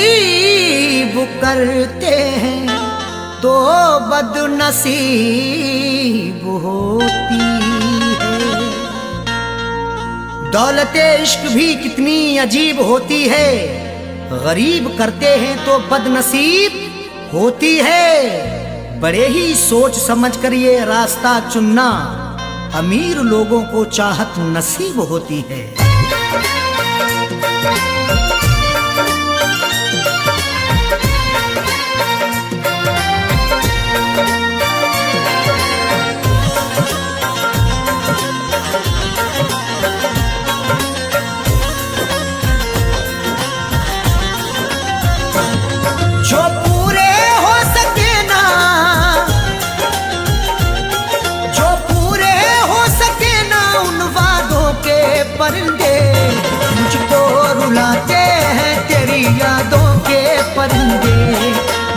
नसीब करते हैं तो बदनसीब होती है। दौलते इश्क भी कितनी अजीब होती है, गरीब करते हैं तो बदनसीब होती है। बड़े ही सोच समझ कर ये रास्ता चुनना, अमीर लोगों को चाहत नसीब होती है। जो पूरे हो सके ना, जो पूरे हो सके ना उन वादों के परिंदे, मुझको रुलाते हैं तेरी यादों के परिंदे,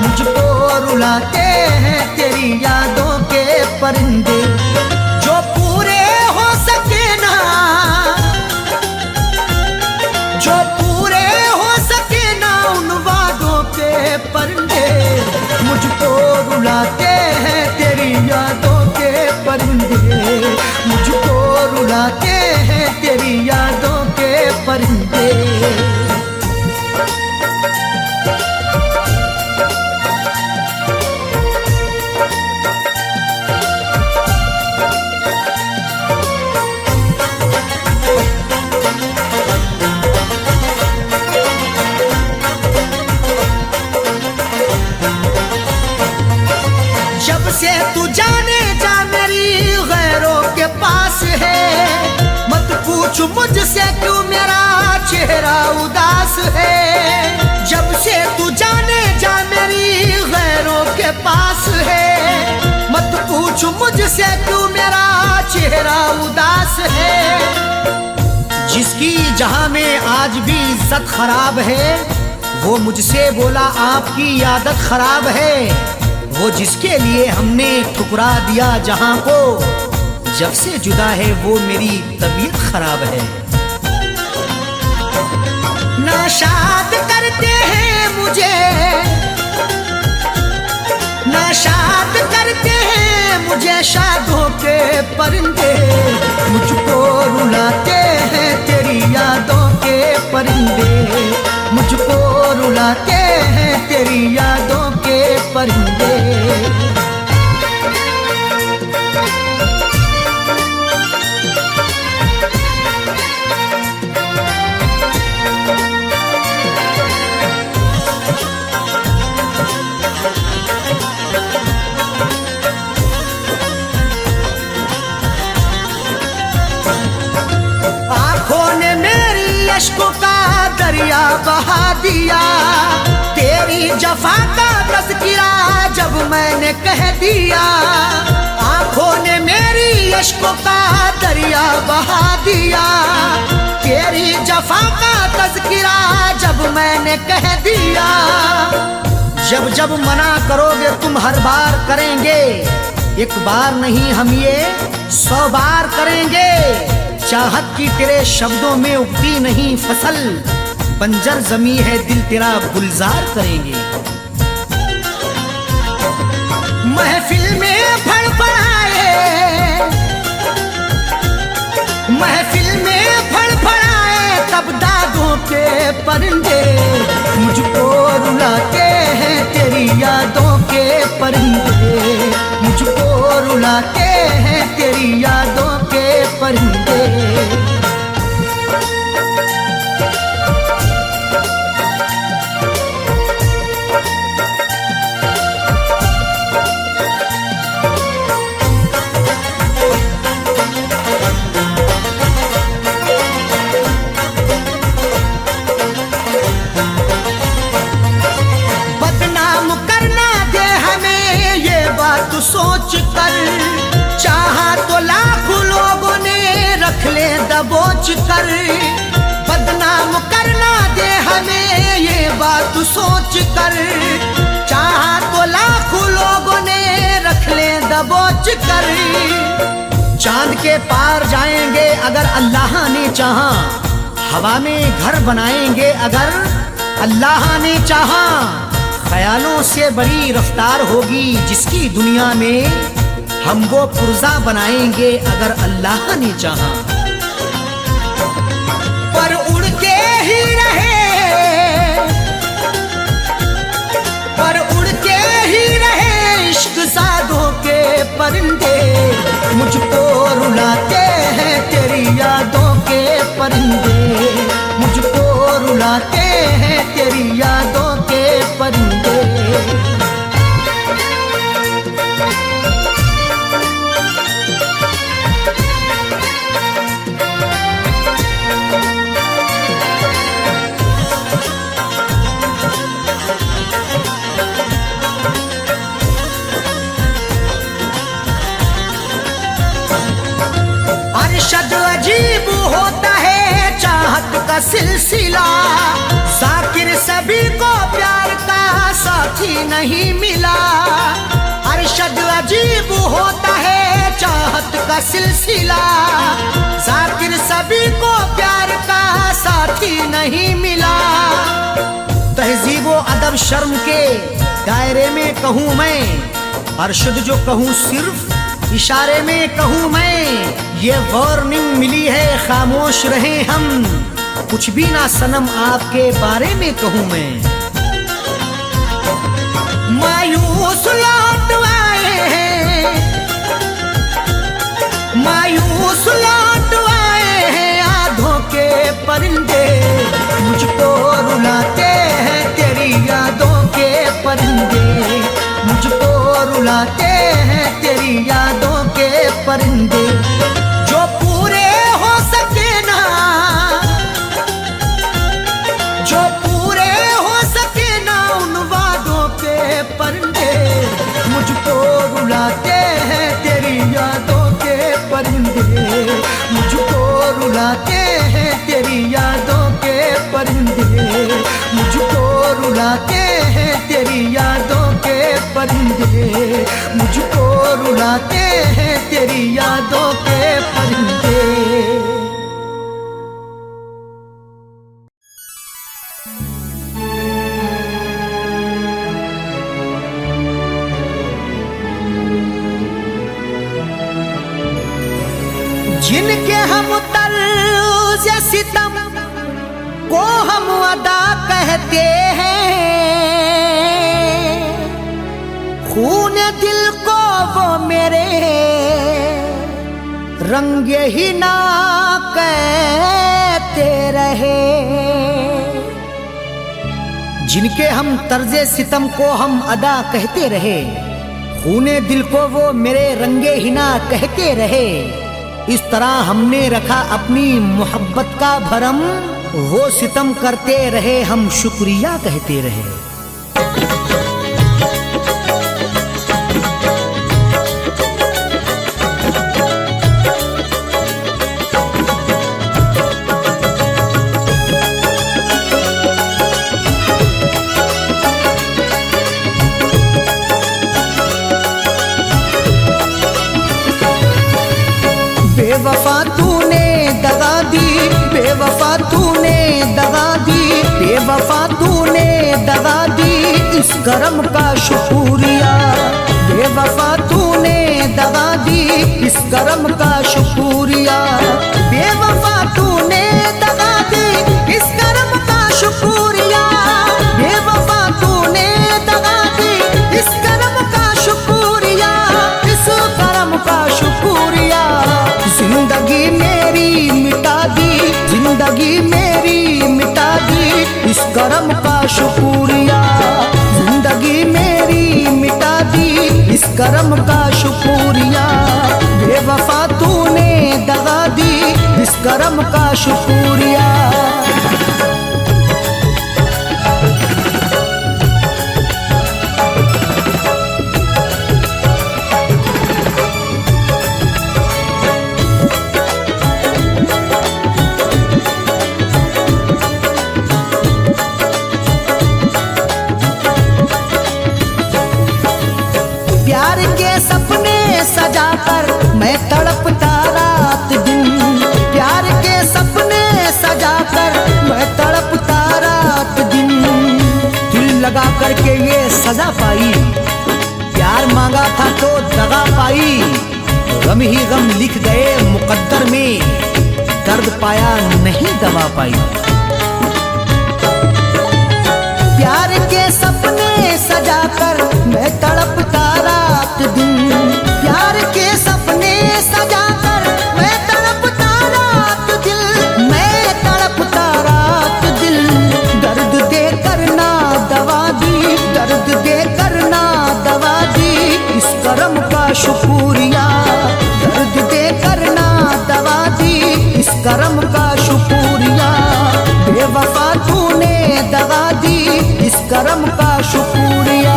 मुझको रुलाते हैं तेरी यादों के परिंदे। जो पूरे हो सके ना, जो पूरे हो सके ना उन वादों के परिंदे, मुझको रुलाते हैं तेरी यादों के परिंदे, मुझको रुलाते हैं तेरी यादों के परिंदे। जब से तू जाने जा मेरी गैरों के पास है, मत पूछ मुझसे क्यों मेरा चेहरा उदास है। जब से तू जाने जा मेरी गैरों के पास है, मत पूछ मुझसे क्यों मेरा चेहरा उदास है। जिसकी जहां में आज भी इज्जत खराब है, वो मुझसे बोला आपकी आदत खराब है। वो जिसके लिए हमने ठुकरा दिया जहां को, जब से जुदा है वो मेरी तबीयत खराब है। नाशाद करते हैं मुझे, नाशाद करते हैं मुझे शादों के परिंदे, मुझको रुलाते हैं तेरी यादों के परिंदे, मुझको रुलाते हैं तेरी यादों के परिंदे। आंखों ने मेरी अश्कों का दरिया बहा दिया, तेरी जफा का तज़किरा जब मैंने कह दिया। आंखों ने मेरी अश्कों का दरिया बहा दिया, तेरी जफा का तज़किरा जब मैंने कह दिया। जब जब मना करोगे तुम हर बार करेंगे, एक बार नहीं हम ये 100 बार करेंगे। चाहत की तेरे शब्दों में उगती नहीं फसल, बंजर जमी है दिल तेरा गुलजार करेंगे। महफिल में फड़फड़ाए, महफिल में फड़फड़ाए तब दादों के परिंदे, मुझको रुलाते हैं तेरी यादों के परिंदे, मुझको रुलाते हैं तेरी यादों के परिंदे। सोच कर चाहा तो लाखों लोगों ने रख ले दबोच कर, बदनाम करना दे हमें ये बात सोच कर। चाहा तो लाखों लोगों ने रख ले दबोच कर। चांद के पार जाएंगे अगर अल्लाह ने चाहा, हवा में घर बनाएंगे अगर अल्लाह ने चाहा ख्यालों से बड़ी रफ्तार होगी जिसकी दुनिया में हम वो पुर्जा बनाएंगे अगर अल्लाह ने चाहा। पर उड़ के ही रहे, पर उड़ के ही रहे इश्क सादों के परिंदे, मुझको रुलाते हैं तेरी यादों के परिंदे, मुझको रुलाते हैं तेरी यादों के परिंदे। अरशद अजीब होता है चाहत का सिलसिला, जाकिर सभी को प्यार का साथी नहीं मिला। अरशद अजीब होता है चाहत का सिलसिला, जाकिर सभी को प्यार का साथी नहीं मिला। तहजीब व अदब शर्म के दायरे में कहूँ मैं, अरशद जो कहूँ सिर्फ इशारे में कहूँ मैं, ये वार्निंग मिली है खामोश रहे हम, कुछ भी ना सनम आपके बारे में कहूँ मैं। मायूस लौट आए हैं, मायूस लौट आए हैं आधों के परिंदे, मुझको रुलाते हैं तेरी यादों के परिंदे, मुझको रुलाते हैं तेरी यादों के परिंदे। जो पूरे हो सके ना, जो पूरे हो सके ना उन वादों के परिंदे, मुझको रुलाते हैं तेरी यादों के परिंदे, मुझको रुलाते हैं तेरी यादों के परिंदे, मुझको रुलाते हैं तेरी यादों के परिंदे, मुझको रुलाते हैं तेरी यादों के परिंदे। जिनके हम तर्ज़ सितम को हम अदा कहते हैं, खून दिल को वो मेरे रंगे ही ना कहते रहे। जिनके हम तर्ज़े सितम को हम अदा कहते रहे, खूने दिल को वो मेरे रंगे ही ना कहते रहे। इस तरह हमने रखा अपनी मोहब्बत का भरम, वो सितम करते रहे हम शुक्रिया कहते रहे। बेवफा तूने दगा दी, बेवफा तूने दगा दी, बेवफा तूने दगा दी, इस करम का शुक्रिया। बेवफा तूने दगा दी, इस करम का शुक्रिया। बेवफा तूने दगा दी, इस करम का शुक्रिया। बेवफा तूने दगा दी, इस करम का शुक्रिया, इस करम का शुक्रिया। जिंदगी मेरी मिटा दी, जिंदगी मेरी मिटा दी, इस करम का शुक्रिया। जिंदगी मेरी मिटा दी, इस करम का शुक्रिया। बेवफा तूने दगा दी, इस करम का शुक्रिया। प्यार के सपने सजाकर मैं तड़पता रात दिन, प्यार के सपने गम ही गम लिख गए मुकद्दर में, दर्द पाया नहीं दवा पाई। प्यार के सपने सजाकर मैं तड़पता रात दिन, प्यार के सपने सजाकर मैं तड़पता रात दिल, मैं तड़पता रात दिल। दर्द दे करना दवा दी, दर्द दे करना दवा दी, इस करम का शुक्रिया। दर्द दे करना दवा दी, इस करम का शुक्रिया। बेवफा तूने दगा दी, इस करम का शुक्रिया।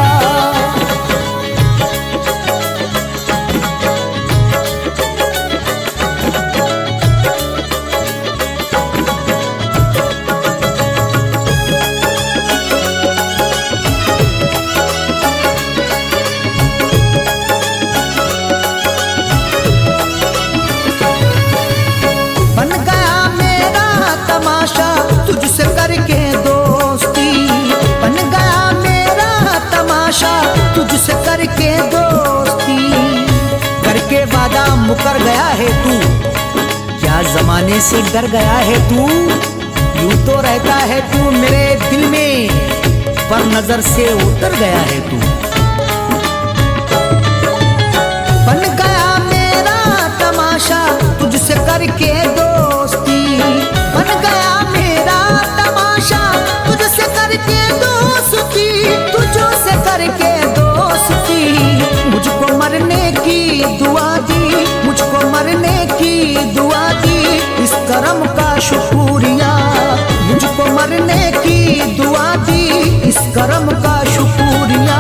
बन गया मेरा तमाशा तुझसे करके दोस्ती, बन गया मेरा तमाशा तुझसे करके दोस्ती। करके वादा मुकर गया है तू, क्या जमाने से डर गया है तू? यूं तो रहता है तू मेरे दिल में, पर नजर से उतर गया है तू। बन गया मेरा तमाशा तुझसे करके दोस्ती, बन गया मेरा तमाशा तुझसे करके दोस्ती, तुझो से करके दोस्ती। मुझको मरने की दुआ दी, मुझको मरने की दुआ दी, इस करम का शुक्रिया। मुझको मरने की दुआ दी, इस करम का शुक्रिया।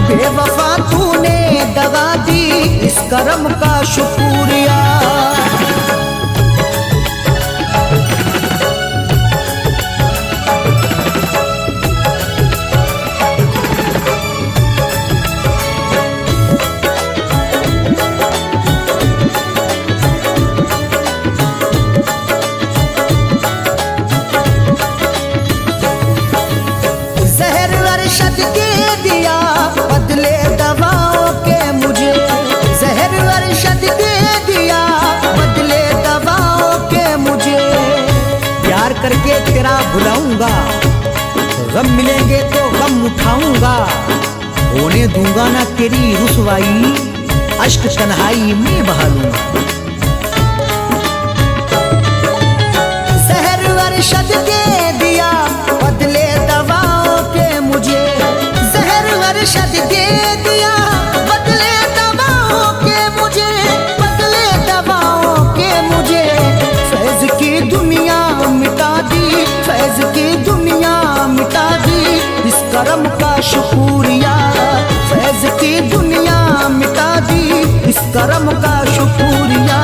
बेवफा तूने दगा दी, इस करम का शुक्रिया। जहर अरशद के दिया बदले दवाओं के मुझे, जहर अरशद के दिया बदले दवाओं के मुझे। प्यार करके तेरा भुलाऊंगा, गम मिलेंगे तो गम उठाऊंगा। होने दूंगा ना तेरी रुसवाई, अश्क तन्हाई में बहा लूंगा। जहर अरशद के दिया बदले दवाओं के मुझे, जहर अरशद दे दिया बदले दवाओं के मुझे, बदले दवाओं के मुझे। फैज की दुनिया मिटा दी, फैज की दुनिया मिटा दी, इस करम का शुक्रिया। फैज की दुनिया मिटा दी, इस करम का शुक्रिया।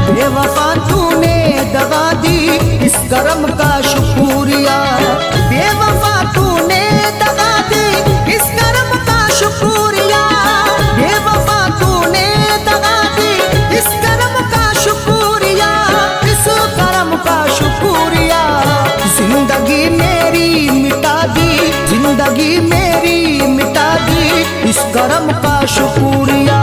बेवफा तूने दगा दी, इस करम का शुक्रिया। बेवफा तूने दगा दी, इस करम का शुक्रिया। बेवफा तूने दगा दी, इस करम का शुक्रिया, इस करम का शुक्रिया। जिंदगी मेरी मिटा दी, जिंदगी मेरी मिटा दी, इस करम का शुक्रिया।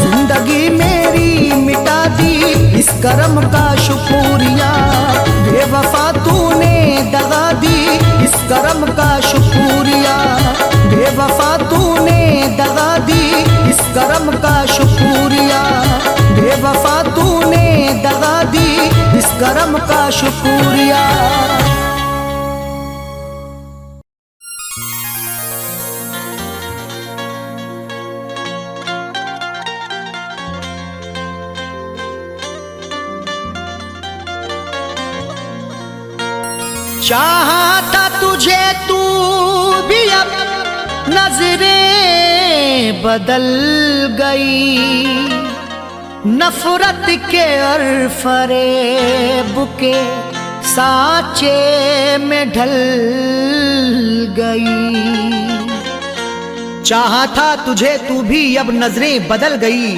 जिंदगी मेरी मिटा दी, इस करम का शुक्रिया। बेवफा तूने दगा दी, इस करम का शुक्रिया। बेवफा तूने दगा दी, इस करम का शुक्रिया। बेवफा तूने दगा दी, इस करम का शुक्रिया। चाहा था तुझे तू भी अब नजरें बदल गई, नफरत के और फरेब के साँचे में ढल गई। चाहा था तुझे तू भी अब नजरें बदल गई,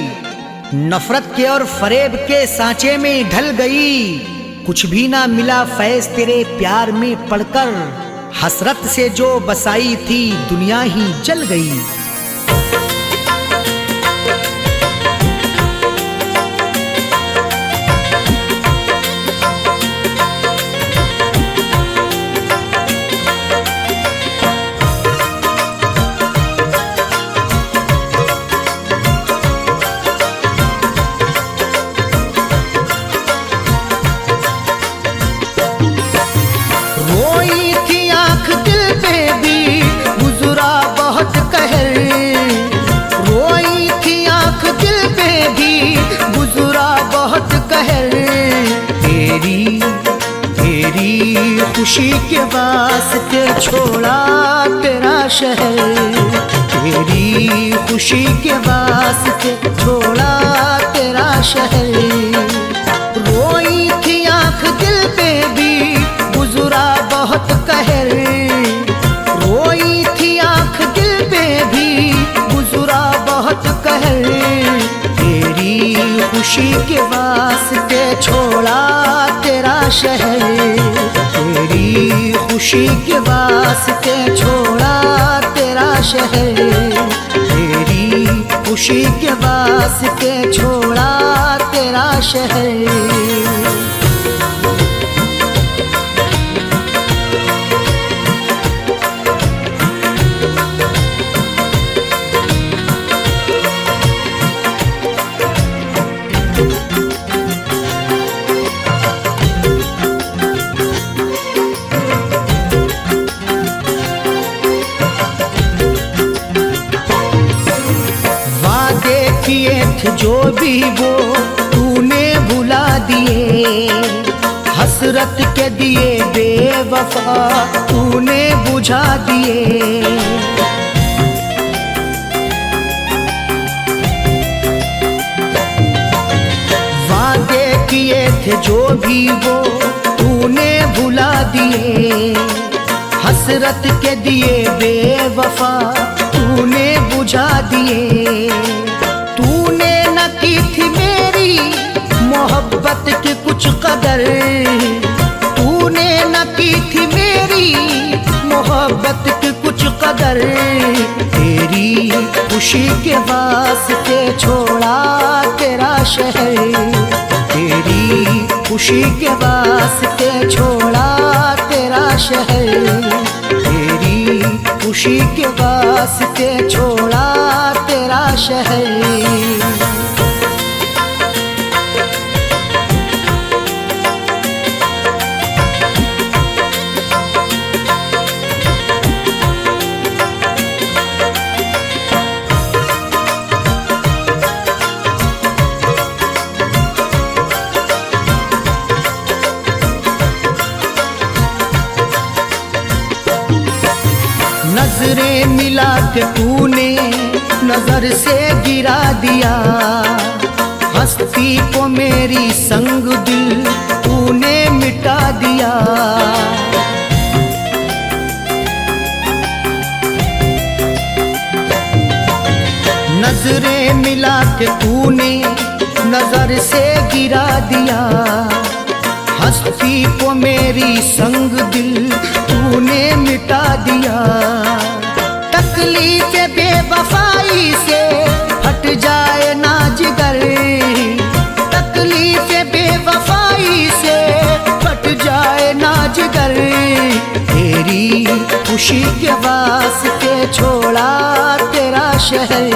नफरत के और फरेब के सांचे में ढल गई। कुछ भी ना मिला फैज तेरे प्यार में पड़कर, हसरत से जो बसाई थी दुनिया ही जल गई। तेरी खुशी के वास्ते छोड़ा तेरा शहर, तेरी खुशी के वास्ते छोड़ा तेरा शहर। रोई थी आंख दिल पे भी गुजरा बहुत कहर, रोई थी आंख दिल पे भी गुजरा बहुत कहर। तेरी खुशी के वास्ते छोड़ा तेरा शहर, तेरी खुशी के वास्ते छोड़ा तेरा शहर, तेरी खुशी के वास्ते छोड़ा तेरा शहर। जो भी वो तूने भुला दिए, हसरत के दिए बेवफा तूने बुझा दिए। वादे किए थे जो भी वो तूने भुला दिए, हसरत के दिए बेवफा तूने बुझा दिए। तूने न की थी मेरी मोहब्बत की कुछ कदर, तूने न की थी मेरी मोहब्बत की कुछ कदर। तेरी खुशी के वास्ते छोड़ा तेरा शहर, तेरी खुशी के वास्ते छोड़ा तेरा शहर, तेरी खुशी के वास्ते छोड़ा तेरा शहर। नजरें मिला के तूने नजर से गिरा दिया, हस्ती को मेरी संग दिल तूने मिटा दिया। नजरें मिला के तूने नजर से गिरा दिया, हस्ती को मेरी संग दिल तूने मिटा दिया। तकलीफ बेवफाई से फट जाए ना जिगर, तकलीफ बेवफाई से फट जाए ना जिगर। तेरी खुशी के वास्ते छोड़ा तेरा शहर,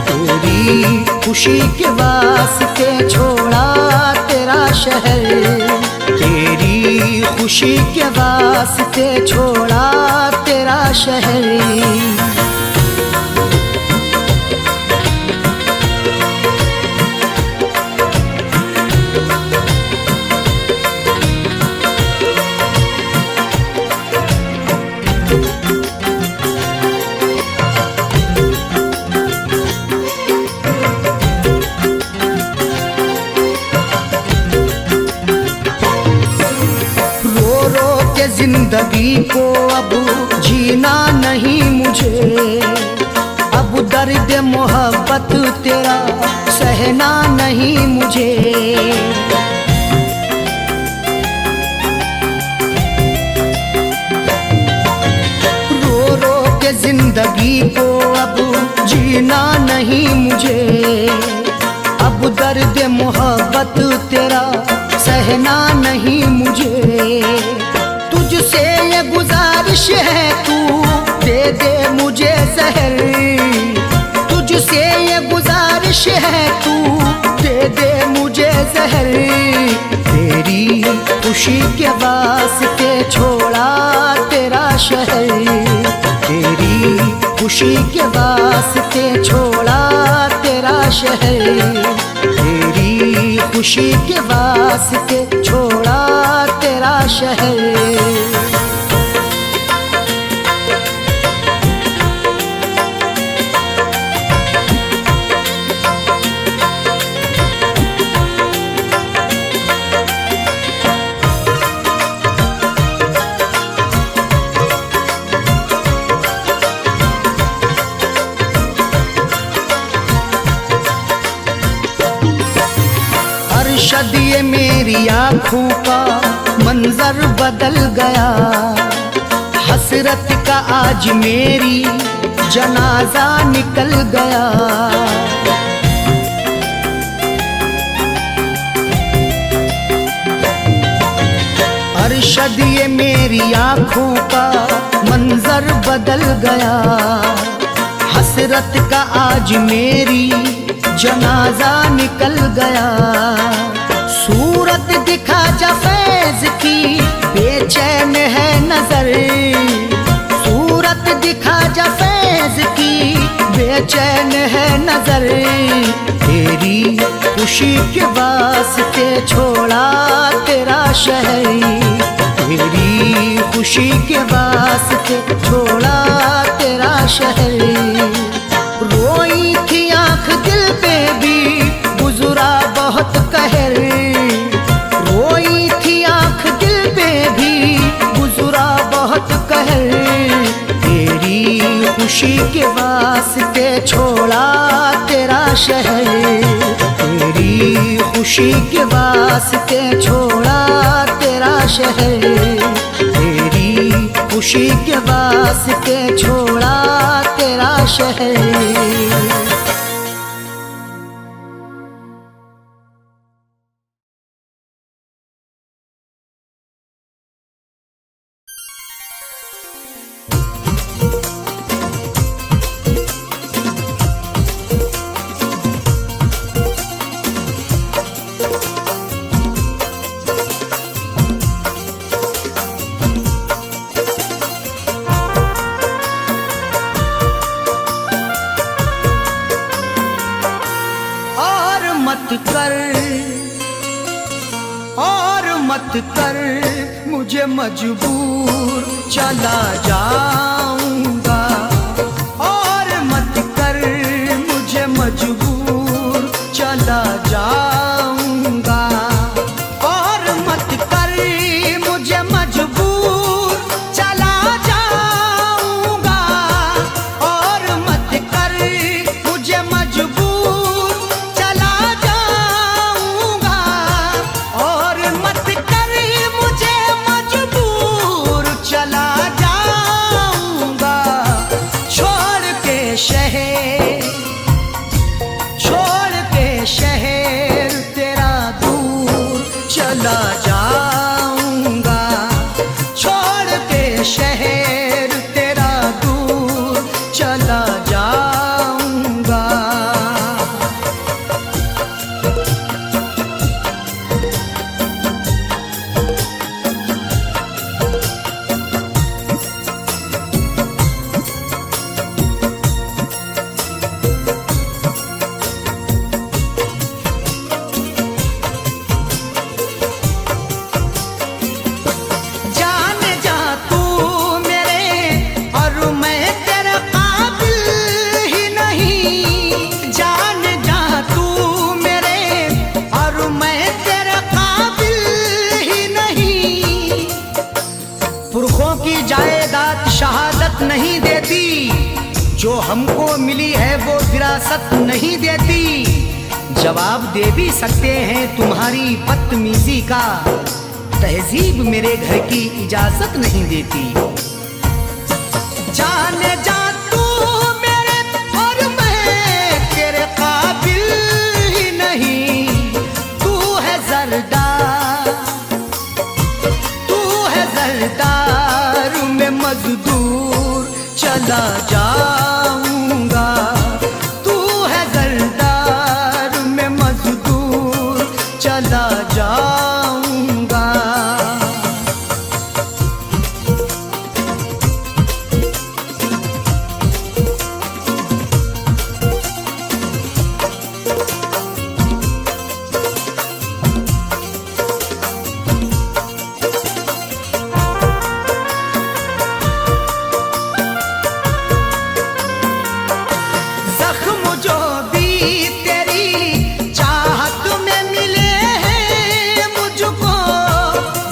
तेरी खुशी के वास्ते छोड़ा तेरा शहर, तेरी खुशी के वास्ते छोड़ा तेरा शहर। जिंदगी को अब जीना नहीं मुझे, अब दर्द मोहब्बत तेरा सहना नहीं मुझे। रो रो के जिंदगी को अब जीना नहीं मुझे, अब दर्द मोहब्बत तेरा सहना नहीं मुझे। तुझसे ये गुजारिश है तू दे दे मुझे जहर, तुझसे ये गुजारिश है तू दे दे मुझे जहर। तेरी खुशी के वास्ते छोड़ा तेरा शहर, तेरी खुशी के वास्ते छोड़ा तेरा शहर, तेरी खुशी के वास्ते छोड़ा तेरा शहर। अरशद ये मेरी आँखों का मंजर बदल गया, हसरत का आज मेरी जनाजा निकल गया। अरशद ये मेरी आँखों का मंजर बदल गया, हसरत का आज मेरी जनाजा निकल गया। सूरत दिखा जा फैज की बेचैन है नजर, सूरत दिखा जा फैज की बेचैन है नजर। तेरी खुशी के वास्ते छोड़ा तेरा शहर, तेरी खुशी के वास्ते छोड़ा तेरा शहर। रोई थी आँख दिल पे भी गुजरा बहुत कहर, रोई थी आँख दिल पे भी गुजरा बहुत कहर। तेरी खुशी के वास्ते छोड़ा तेरा शहर, तेरी खुशी के वास्ते छोड़ा तेरा शहर, तेरी खुशी के वास्ते छोड़ा तेरा शहर। मत कर मुझे मजबूर, चला जाऊंगा। और मत कर मुझे मजबूर, चला जाऊंगा। और मत कर मुझे मजबूर, चला जाऊंगा। और मत कर मुझे मजबूर, चला जाऊंगा। और मत कर मुझे मजबूर, चला जाऊंगा। छोड़ के शहर, छोड़ के शहर तेरा दूर, चला जाऊंगा। छोड़ के शहर तेरा दूर, चला जाऊंगा। जान जा तू मेरे और मैं तेरे काबिल ही नहीं। जान जा तू मेरे और मैं तेरे काबिल ही नहीं। पुरखों की जायदाद शहादत नहीं देती, जो हमको मिली है वो विरासत नहीं देती। जवाब दे भी सकते हैं तुम्हारी बदतमीजी का, तहजीब मेरे घर की इजाजत नहीं देती। जाने जा तू मेरे और मैं तेरे काबिल ही नहीं। तू है जरदार, तू है जरदार में मजदूर, चला जाऊंगा। तू है जरदार में मजदूर, चला जाऊंगा।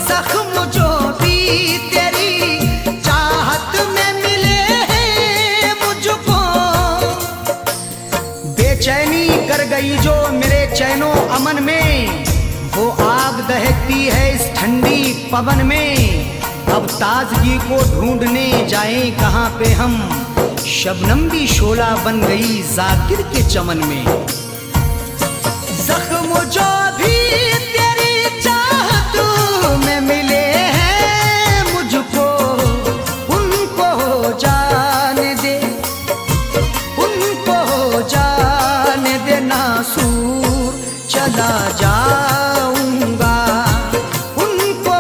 जख्म जो भी तेरी चाहत में मिले हैं मुझको, बेचैनी कर गई जो मेरे चैनो अमन में, वो आग दहकती है इस ठंडी पवन में। अब ताजगी को ढूंढने जाएं कहाँ पे हम, शबनम भी शोला बन गई जाकिर के चमन में। जख्म जो भी तेरी चाहत में मिले हैं मुझको, उनको जाने दे, उनको जाने दे नासूर चला जाऊंगा, उनको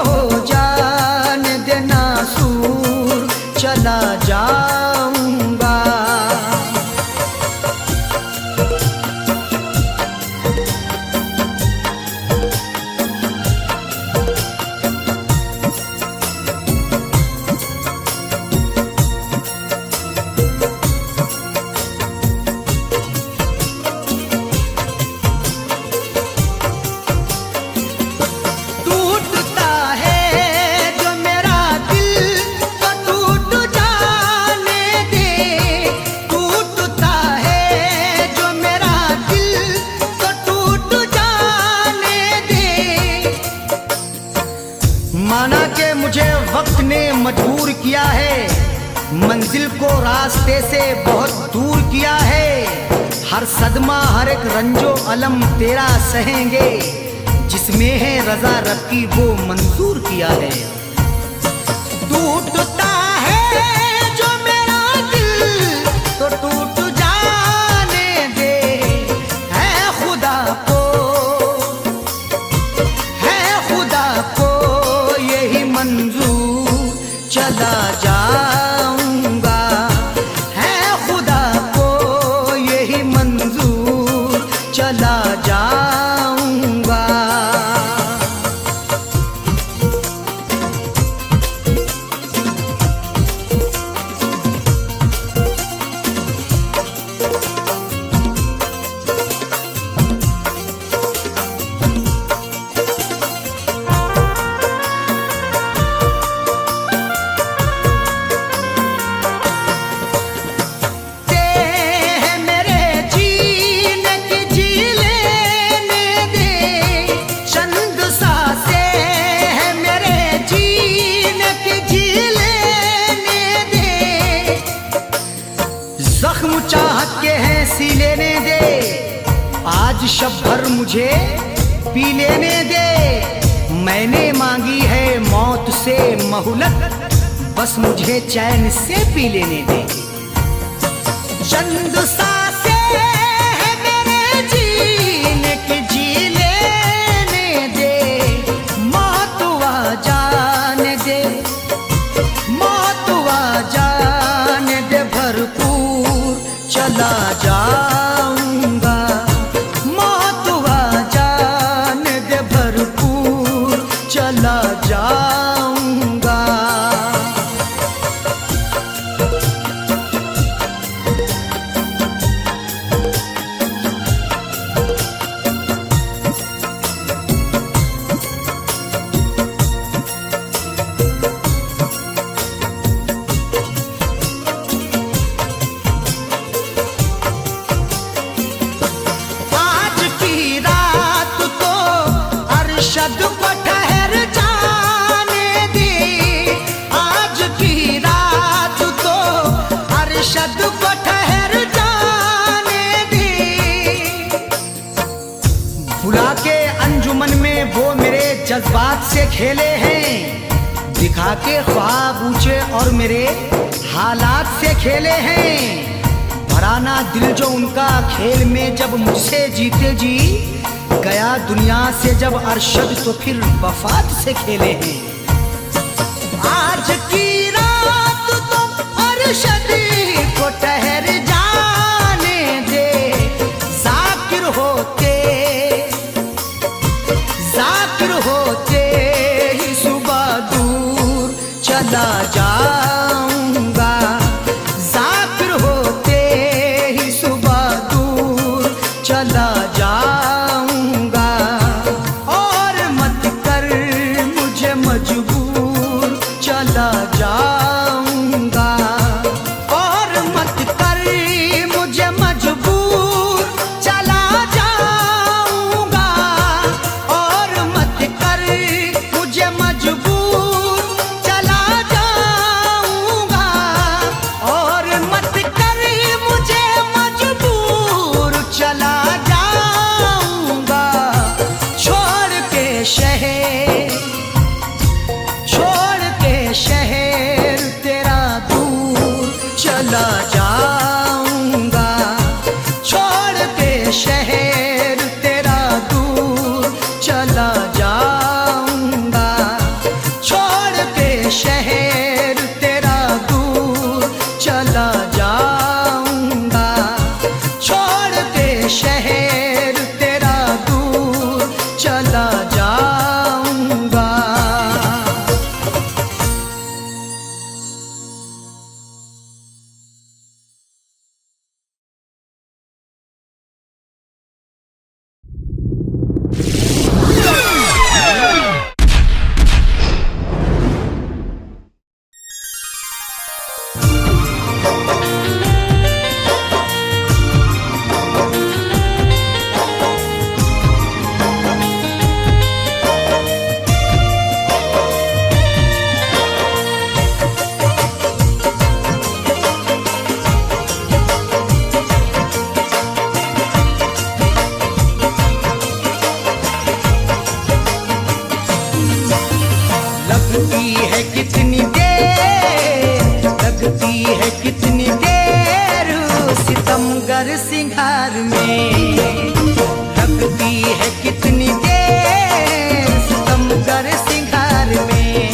जाने दे नासूर चला जाऊंगा। माना के मुझे वक्त ने मजबूर किया है, मंजिल को रास्ते से बहुत दूर किया है। हर सदमा हर एक रंजो अलम तेरा सहेंगे, जिसमें है रजा रब की वो मंजूर किया है। टूटता है जो मेरा दिल तो टूट जाने दे, है खुदा को, है खुदा को यही मंजूर चला जाऊंगा, है खुदा को यही मंजूर चला जाऊंगा। जख्म चाहत के हैं सी लेने दे, आज शब भर मुझे पी लेने दे। मैंने मांगी है मौत से मोहलत, बस मुझे चैन से पी लेने दे। चंद सांसें हैं मेरे जीने की, जी लेने दे, मौत आ जाने दे, मौत आ जाने दे, भरपूर चला जाऊंगा, मौत आ जाने दे, भरपूर चला जाऊंगा। अरशद को ठहर जाने दे, आज की रात तो अरशद को ठहर जाने दे। बुला के अंजुमन में वो मेरे जज्बात से खेले हैं, दिखा के ख्वाब ऊंचे और मेरे हालात से खेले हैं। भराना दिल जो उनका खेल में जब मुझसे जीते जी, गया दुनिया से जब अरशद तो फिर वफात से खेले हैं। आज की रात तो अरशद को ठहर जाने दे, जाकिर होते, जाकिर होते ही सुबह दूर चला जाऊंगा, जाकिर होते ही सुबह दूर चला जाऊंगा। और मत कर मुझ लगती है कितनी देर, लगती है कितनी देर सितमगर सिंगार में, लगती है कितनी देर सितमगर सिंगार में,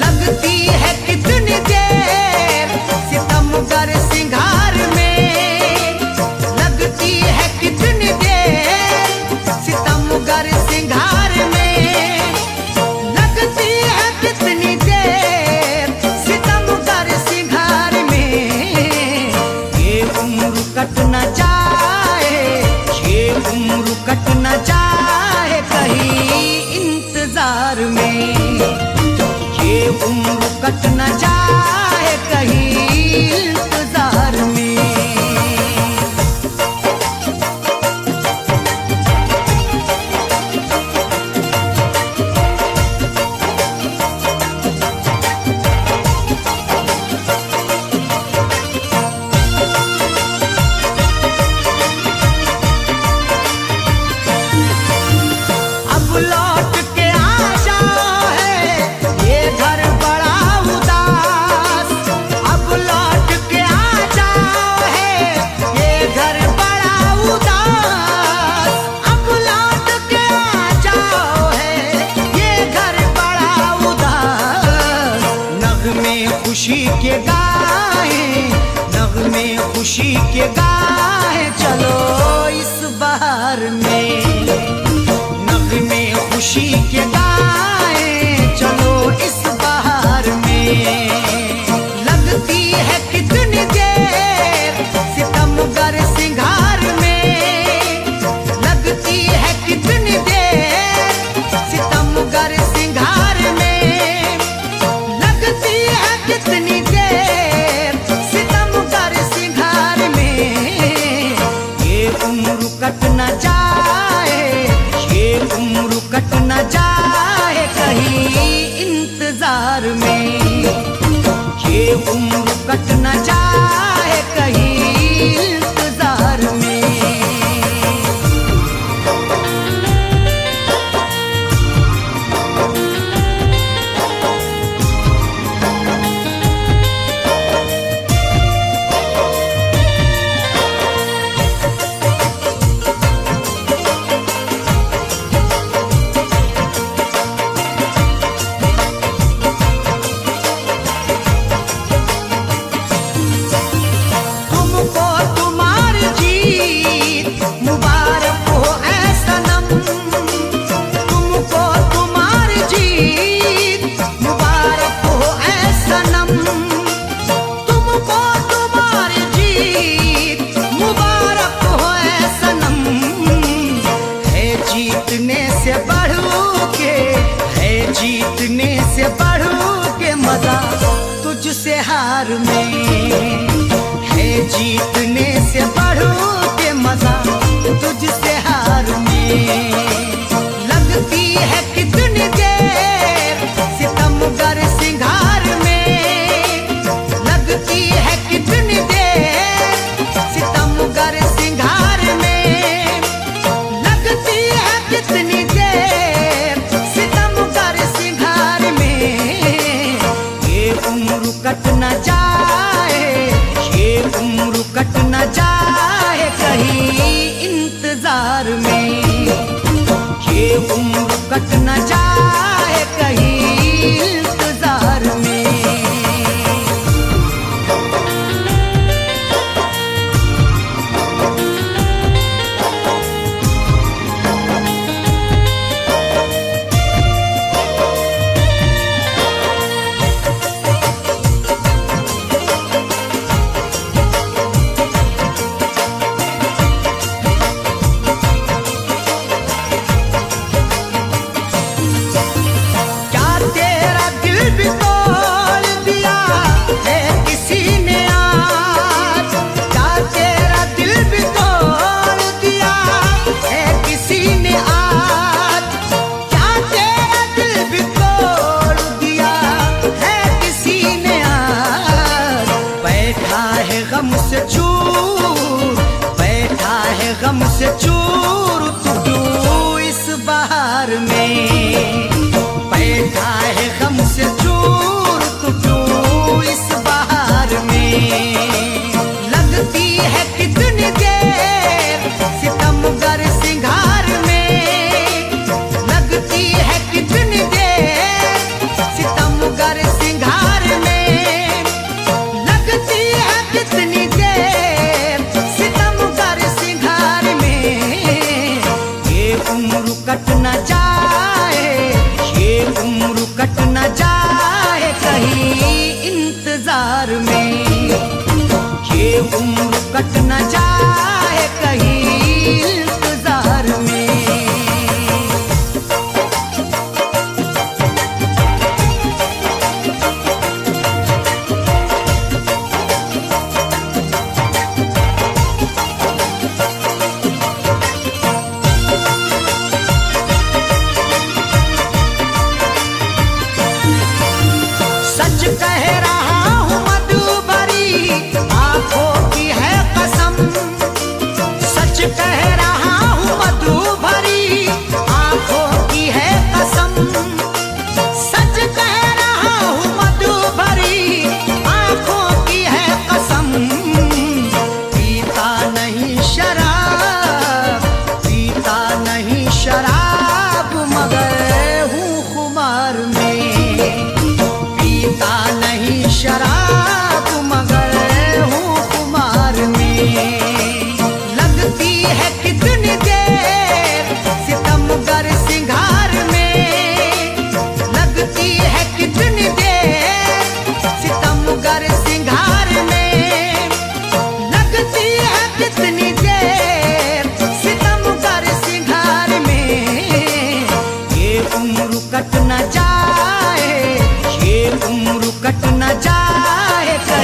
लगती है कितनी देर सितमगर सिंगार में, लगती है कितनी देर सितमगर सिंगार में, लगती है कितनी देर सितमगर सिंगार में। ये उम्र कट न जाए, ये उम्र कट न जाए कहीं इंतजार में, ये उम्र कट न जाए कहीं इंतजार में। अब लौट के आ जाओ है ये घर बड़ा उदास, अब लौट के आ जाओ है ये घर बड़ा उदास, अब लौट के आ जाओ है ये घर बड़ा उदास। नगमे खुशी के गाए, नगमे खुशी के गाए चलो इस बहार में, में खुशी के गाए चलो इस बहार में। लगती है कितनी देर सितमगर सिंगार में, लगती है कितनी देर सितमगर सिंगार में, लगती है कितनी देर सितमगर सिंगार में। ये उम्र कट न जाए, ये उम्र कट न जाए कहीं इंतजार में, ये उम्र कट न जाए कहीं इंतजार में। तुमको तुम्हारी जीत मुबारक हो ऐ सनम, तुमको तुम्हारी जीत मुबारक हो ऐ सनम, तुमको तुम्हारी जीत मुबारक हो ऐ सनम। है जीतने से बढ़ के, है जीतने से बढ़ के मजा तुझसे हार में, है जीतने से बढ़ के मजा तुझसे हार में। लगती है कितनी देर सितमगर सिंगार में, लगती है कितनी देर सितमगर सिंगार में, लगती है कितनी देर सितमगर सिंगार में। ये उम्र कट न जाए, ये उम्र कट न जाए कहीं इंतजार में, ये उम्र कट न जाए कहीं इंतजार में।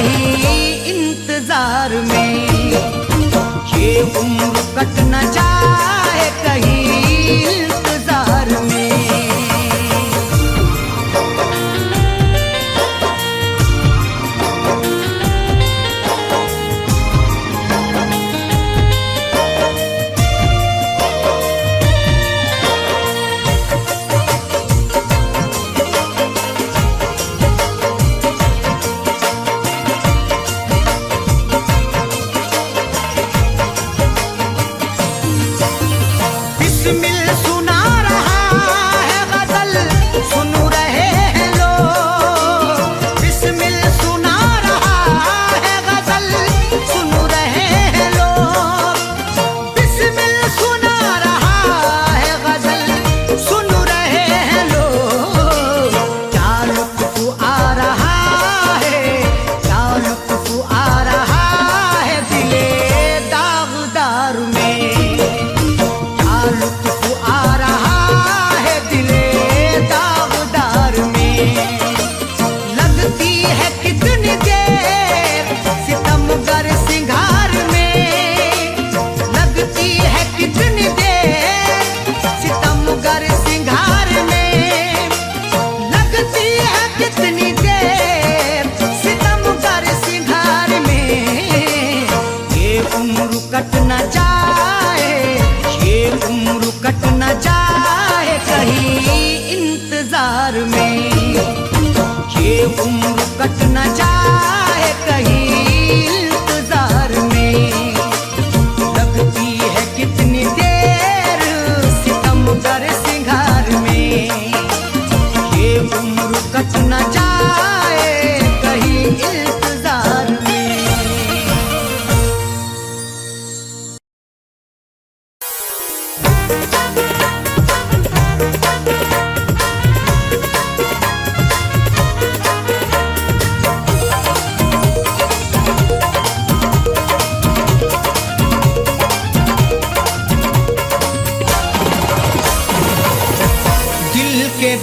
कहीं इंतजार में, ये उम्र कट न जाए कहीं इंतजार में। कट न जाए, ये उम्र कट न जाए कहीं इंतजार में, ये उम्र कट न जाए कहीं इंतजार में। लगती है कितनी देर सितमगर सिंगार में, ये उम्र कट न जाए कहीं इंतजार में।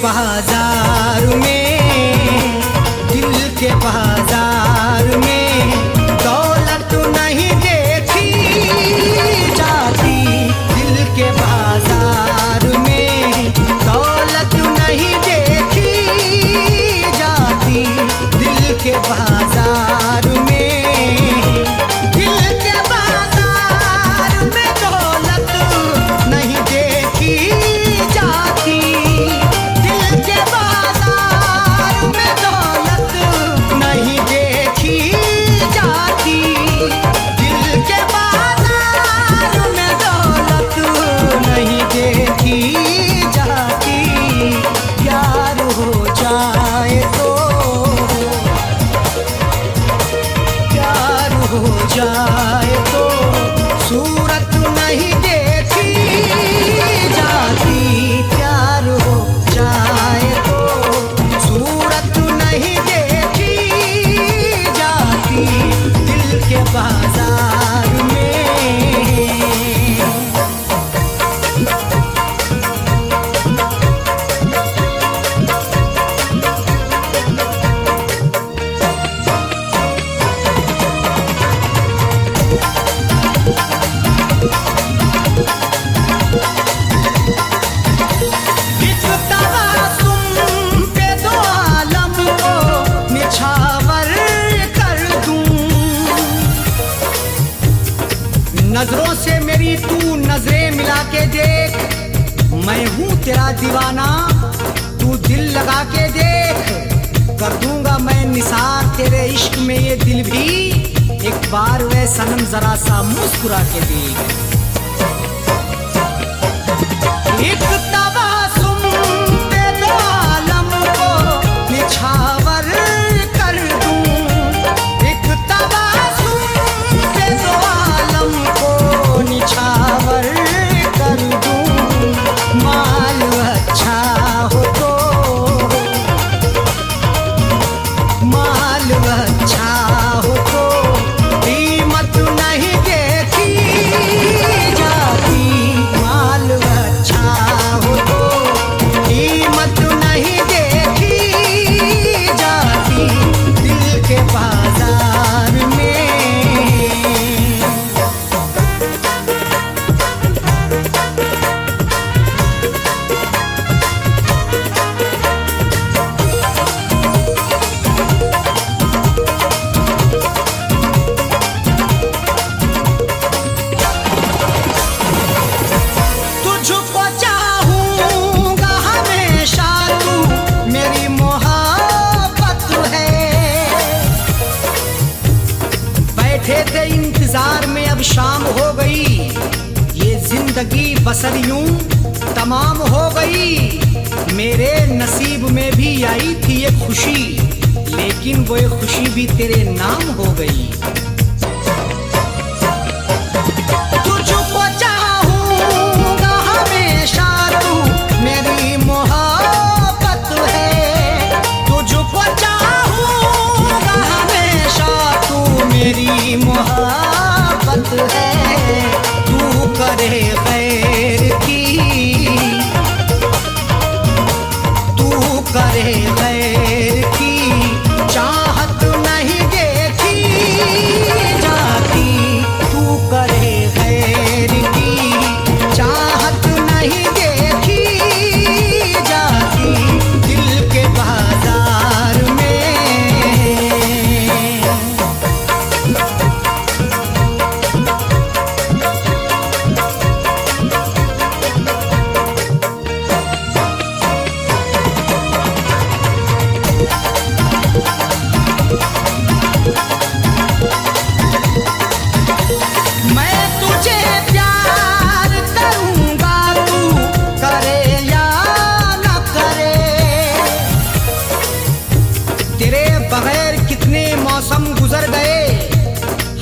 बाजार में, दिल के बाजार में दौलत नहीं देखी जाती, दिल के बाजार में दौलत नहीं देखी जाती, दिल के बाजार में, दिल के बाजार में दौलत नहीं देखी जाती, के बाजार में दौलत नहीं देखी जाती, दिल के बाजार में दौलत नहीं देखी जाती। प्यार हो जाए तो, प्यार हो जाए तो सूरत नहीं देखी जाती, प्यार हो जाए तो सूरत नहीं देखी जाती, दिल के बाजार में। नजरों से मेरी तू नजरें मिला के देख, मैं हूँ तेरा दीवाना, तू दिल लगा के देख, कर दूंगा मैं निसार तेरे इश्क में ये दिल भी, एक बार वह सनम जरा सा मुस्कुरा के देख। एक तबासुम पे दो आलम को निछावर कर दूं, एक तबासुम पे दो आलम को निछावर कर दूं, माल अच्छा हो तो, माल अच्छा हो तो कीमत नहीं देखी जाती, माल अच्छा इंतजार में अब शाम हो गई, ये जिंदगी बसर यूं तमाम हो गई। मेरे नसीब में भी आई थी ये खुशी, लेकिन वो ये खुशी भी तेरे नाम हो गई। तुझको चाहूंगा हमेशा, तू मेरी मोहब्बत है। तुझको चाहूंगा हमेशा, तू मेरी मोहब्बत है। तू करे गैर की, तू करे गैर की चाहत नहीं देखी जाती। तू करे गैर की चाहत नहीं देखी जाती दिल के बाजार में। मैं तुझे प्यार करूंगा, तू करे या न करे। तेरे बगैर कितने मौसम गुजर गए,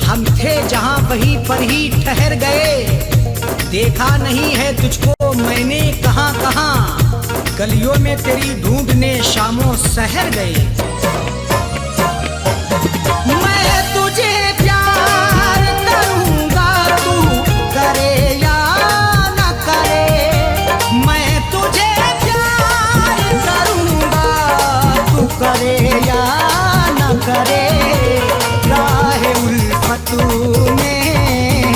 हम थे जहां वहीं पर ही ठहर गए। देखा नहीं है तुझको मैंने कहां कहां, गलियों में तेरी ढूंढने शामों सहर गए। मैं तुझे प्यार करूंगा, तू करे या न करे। मैं तुझे प्यार करूंगा, तू करे या न करे। राह उल्फत में,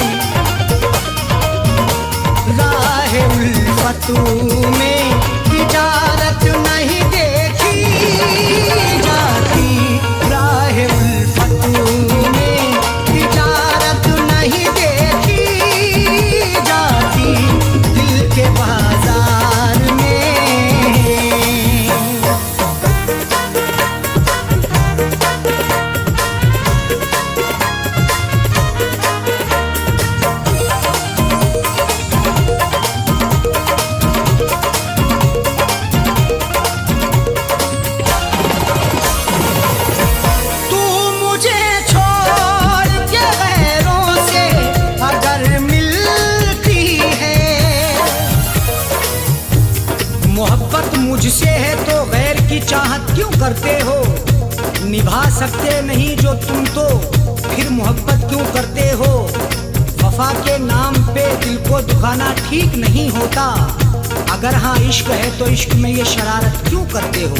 राह उल्फत में तिजारत नहीं देखी जाती। राह उल्फत में तिजारत नहीं देखी जाती दिल के बाजार में। तू मुझे छोड़ के गैरों से अगर मिलती है, मोहब्बत मुझसे है तो गैर की चाहत क्यों करते हो। निभा सकते नहीं जो तुम तो फिर मोहब्बत क्यों करते हो। वफा के नाम पे दिल को दुखाना ठीक नहीं होता। अगर हाँ इश्क है तो इश्क में ये शरारत क्यों करते हो।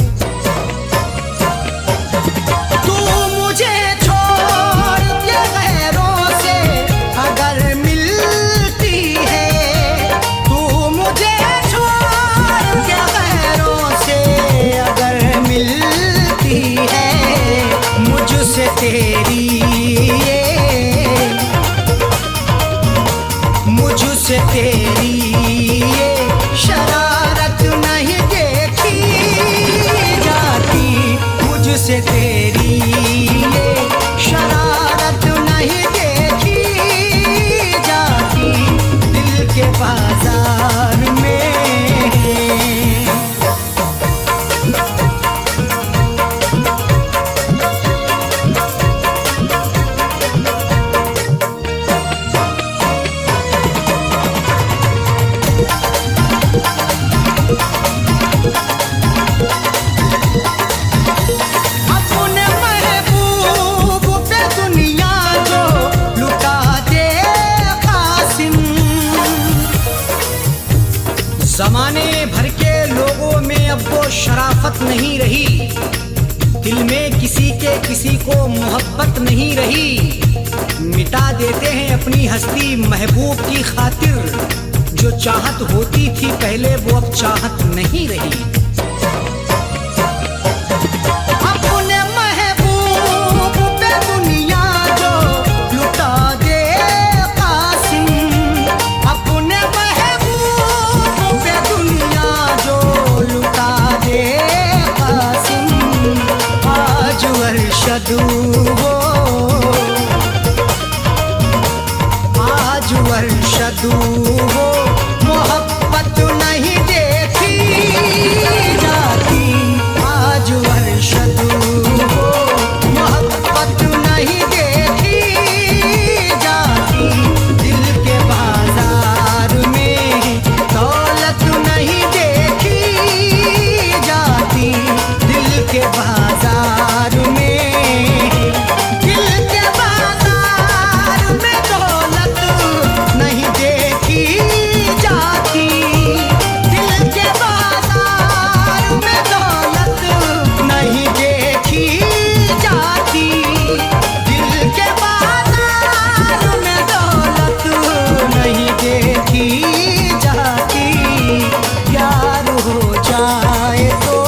तू मुझे छोड़ के गैरों से अगर मिलती है, तू मुझे छोड़ के गैरों से अगर मिलती है। मुझसे तेरी ये, मुझसे तेरी ये शरारत नहीं देखी जाती। मुझसे तेरी ये शरारत नहीं देखी जाती दिल के बाजार में। अपने महबूब पे दुनिया जो लुटा दे कासिम। जमाने भर के लोगों में अब वो शराफत नहीं रही, दिल में किसी के किसी को मोहब्बत नहीं रही। मिटा देते हैं अपनी हस्ती महबूब की खातिर, जो चाहत होती थी पहले वो अब चाहत नहीं रही। अपने महबूब पे दुनिया जो लुटा दे कासिम। अपने महबूब पे दुनिया जो लुटा दे कासिम। आज अरशद वो बाजार में, दिल के बाजार में दौलत नहीं देखी जाती, दिल के बाजार में दौलत नहीं देखी जाती, दिल के बाजार में दौलत नहीं देखी जाती। प्यार हो जाए तो,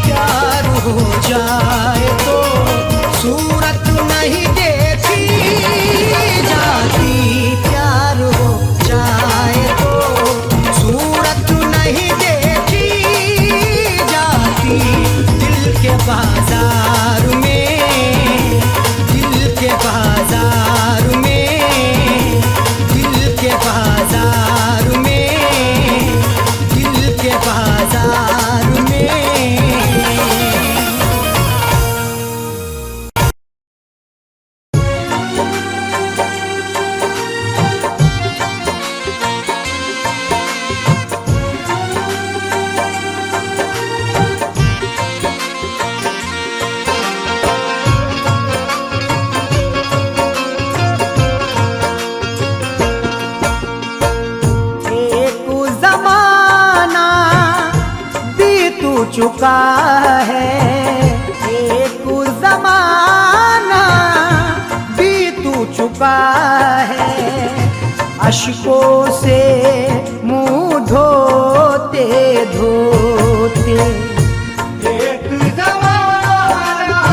प्यार हो जाए तो सूरत नहीं देखी जाती, प्यार हो जाए तो सूरत नहीं देखी जाती। दिल के बाजार में, दिल के बाजार में, दिल के बाजार में, दिल के बाजार में। एक ज़माना बीत चुका है, एक ज़माना बीत चुका है, अश्कों से मुँह धोते धोते। एक ज़माना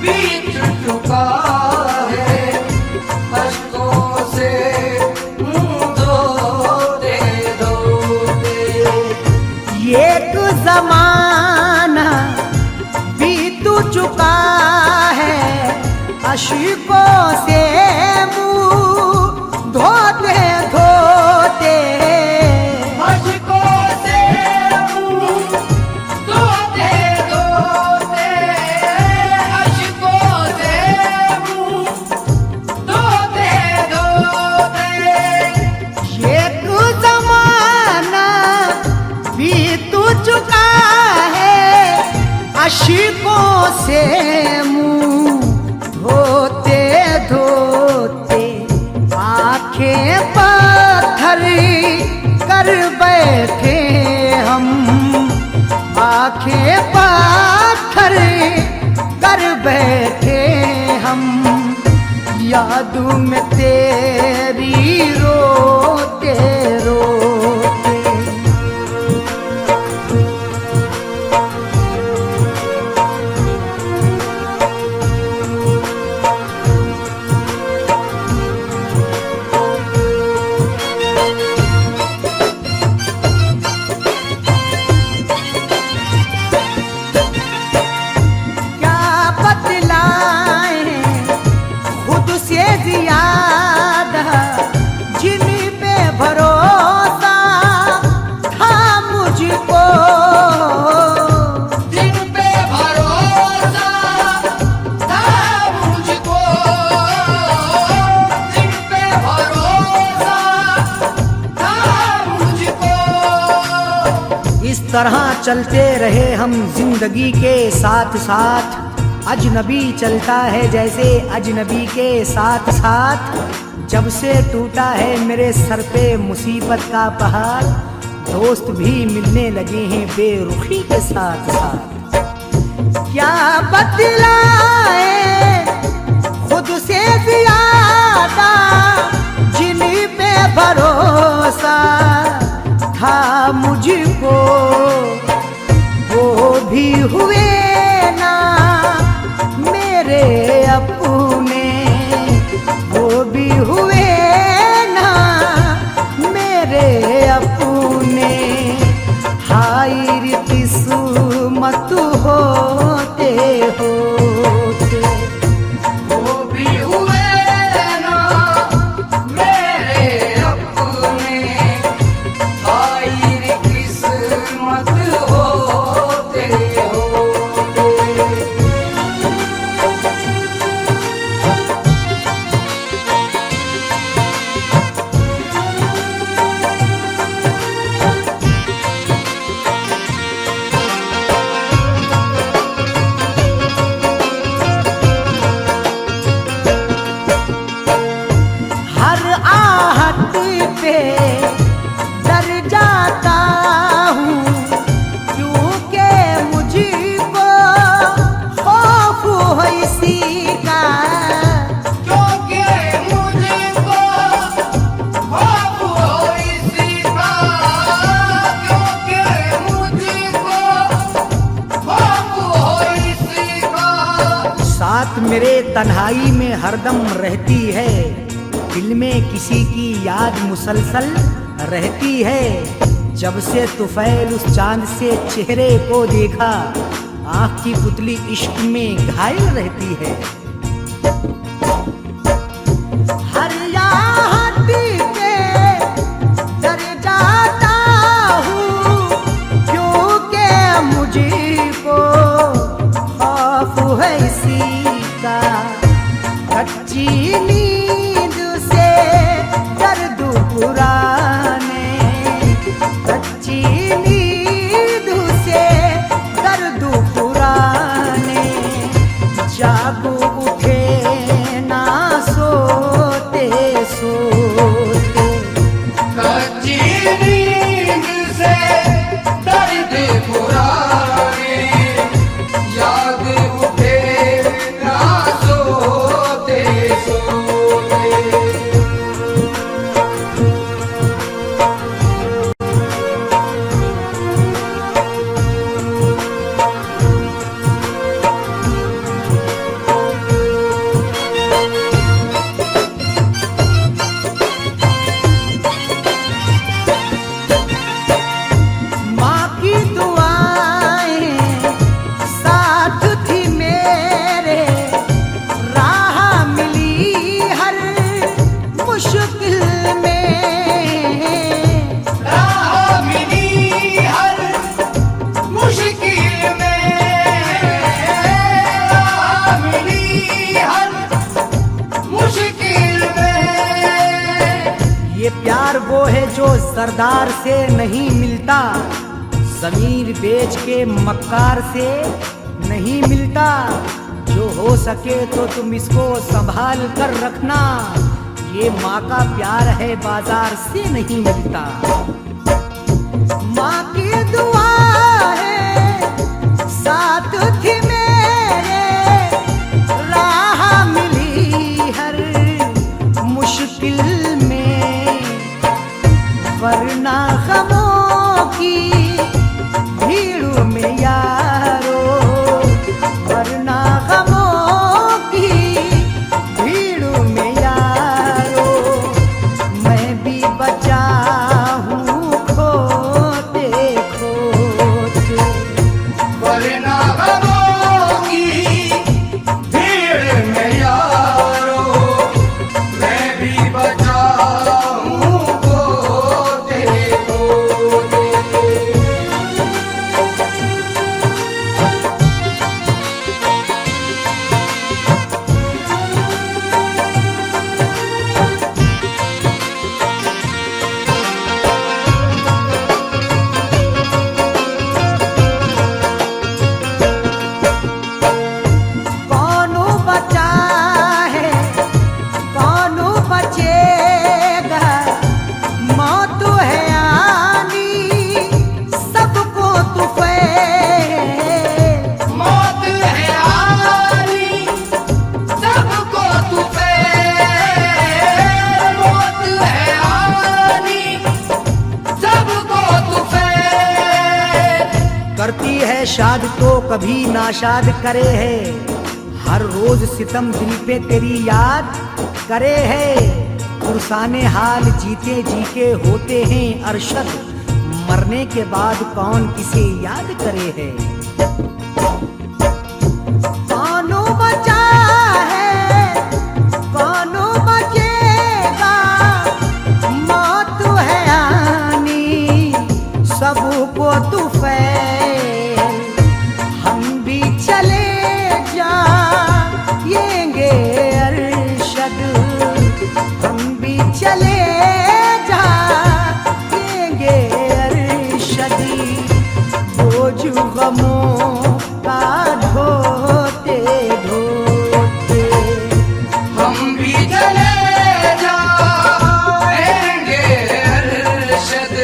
बीत चुका है, अश्कों से मुँह धोते धोते। एक ज़माना बीत चुका है, अश्कों से मुँह धोते धोते, अश्कों से मुँह धोते धोते, अश्कों से मुँह धोते धोते। एक ज़माना बीत चुका है, अश्कों से मुँह धोते धोते। आँखें पत्थर कर बैठे हम, आँखें पत्थर कर बैठे हम, याद में तेरी रोते रोते। क्या बतलाएं खुद से ज़्यादा, जिन पे भरोसा था मुझको, जिन पे भरोसा था मुझको, जिन पे भरोसा था मुझको। इस तरह चलते रहे हम जिंदगी के साथ साथ, अजनबी चलता है जैसे अजनबी के साथ साथ। जब से टूटा है मेरे सर पे मुसीबत का पहाड़, दोस्त भी मिलने लगे हैं बेरुखी के साथ साथ। क्या बतलाए खुद से ज़्यादा, जिन पे भरोसा था मुझको, वो भी हुए ना मेरे अपने, वो भी हुए ना मेरे अपने। हाय रे किस्मत होते होते, वो भी हुए ना मेरे अपने। हाय रे किस्मत होते होते। मेरे तन्हाई में हरदम रहती है, दिल में किसी की याद मुसलसल रहती है। जब से तुफैल उस चांद से चेहरे को देखा, आँख की पुतली इश्क में घायल रहती है। हर यादी पे डर जाता हूँ, क्योंकि मुझको खौफ है इसी का। कच्ची नींद से दर्द पुराने, कच्ची नींद से दर्द पुराने, जागो उठे ना सोते सोते। कच्ची नींद से दर्द पुराने, याद उठे ना सोते सोते। माँ की दुआएं साथ थी मेरे, राह मिली हर मुश्किल में। राह मिली हर मुश्किल में, राह मिली हर मुश्किल में। ये प्यार वो है जो सरदार से नहीं मिलता, ज़मीर बेच के मक्कार से नहीं मिलता। जो हो सके तो तुम इसको संभाल कर रखना, ये माँ का प्यार है बाजार से नहीं मिलता। माँ की दुआ है साथ थी मेरे, राह मिली हर मुश्किल में। वरना गमों की भीड़ में यारो, वरना गमों की भीड़ में यारो, मैं भी बचा हूँ खोते खोते। वरना गमों की भीड़ में यारो, मैं भी बचा हूँ खोते खोते। कौन बचा है कौन बचेगा, मौत है आनी सबको तुफैल। मौत है आनी सबको तुफैल, मौत है आनी सबको तुफैल। करती है शाद तो कभी नाशाद करे है, हर रोज सितम दिल पे तेरी याद करे है। पुरसाने हाल जीते जी के होते हैं अरशद, मरने के बाद कौन किसे याद करे है। कौन बचा है कौन बचेगा, मौत है आनी सबको तुफैल। हम भी चले जाएंगे अरशद, हम भी चले जाएंगे अरशद। बोझ गमों का ढोते ढोते, हम भी चले जाएंगे अरशद,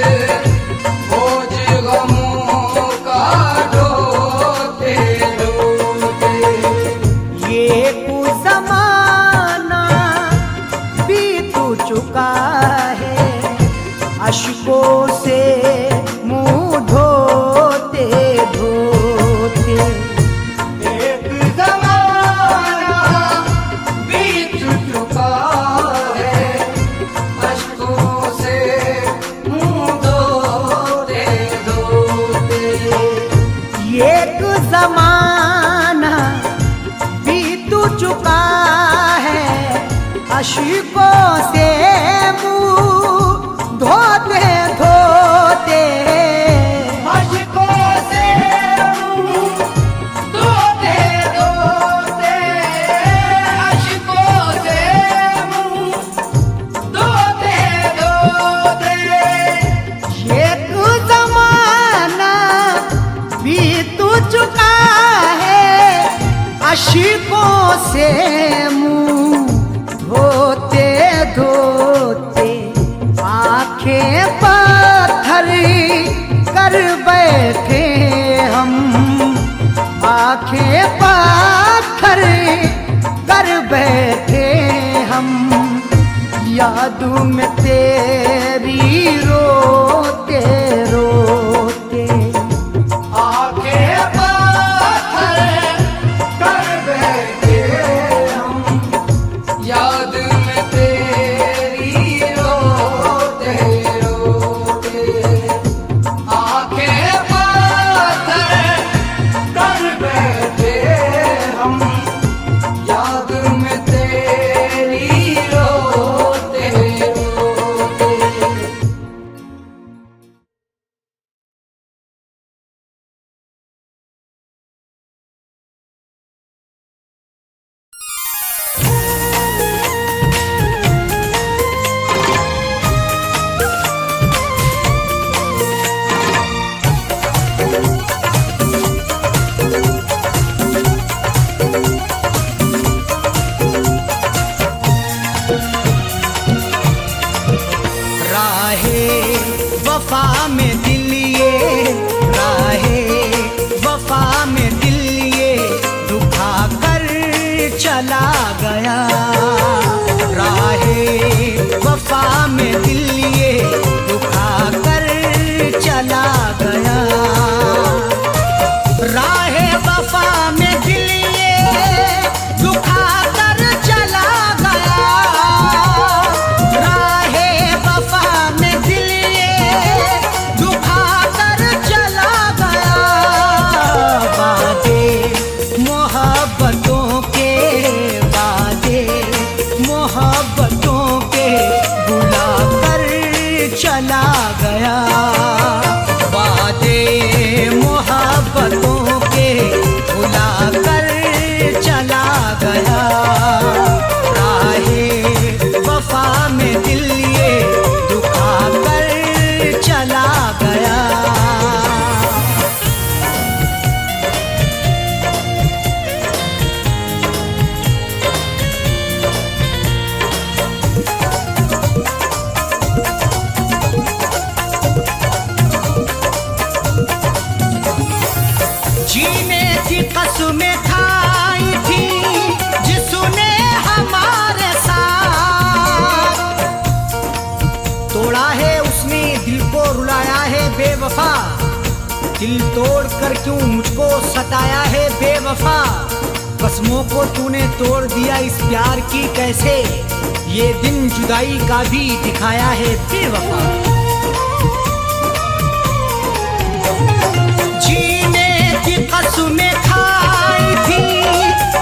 बोझ गमों का ढोते ढोते। ये कुछ ज़माना बीत चुका है, अश्कों से मुंह धोते धोते। एक जमाना बीत चुका है, अशकों से मुंह धोते धोते, अशकों से मुंह धोते धोते, अशकों से मुंह धोते धोते। एक जमाना बीत चुका है, अशकों से मुंह धोते धोते, आंखें पत्थर कर बैठे हम, आंखें पत्थर कर बैठे हम, यादों में तेरी रोते रोते। आंखें पत्थर कर बैठे हम, याद में तेरी रोते रोते। आंखें पत्थर कर बैठे हम, याद में तेरी रोते रोते। राहे वफा में दिल ये, राहे वफा में दिल ये दुखा कर चला गया, राहे वफा में दिल ये दुखा कर चला गया, राहे वफा में दिल ये दुखा कर चला गया, राहे वफा में दिल ये दुखा कर चला गया, वादे मोहब्बतों के, वादे मोहब्बतों के भुला कर चला गया, वादे मोहब्बतों के भुला कर चला गया, राहे वफा में दिल ये दुखा कर चला गया। जीने की कसमें खाई थी जिसने हमारे साथ, तोड़ा है उसने दिल को रुलाया है बेवफा, दिल तोड़ कर क्यों मुझको सताया है बेवफा, कसमों को तूने तोड़ दिया इस प्यार की कैसे, ये दिन जुदाई का भी दिखाया है बेवफा। जीने की कसमें खाई थी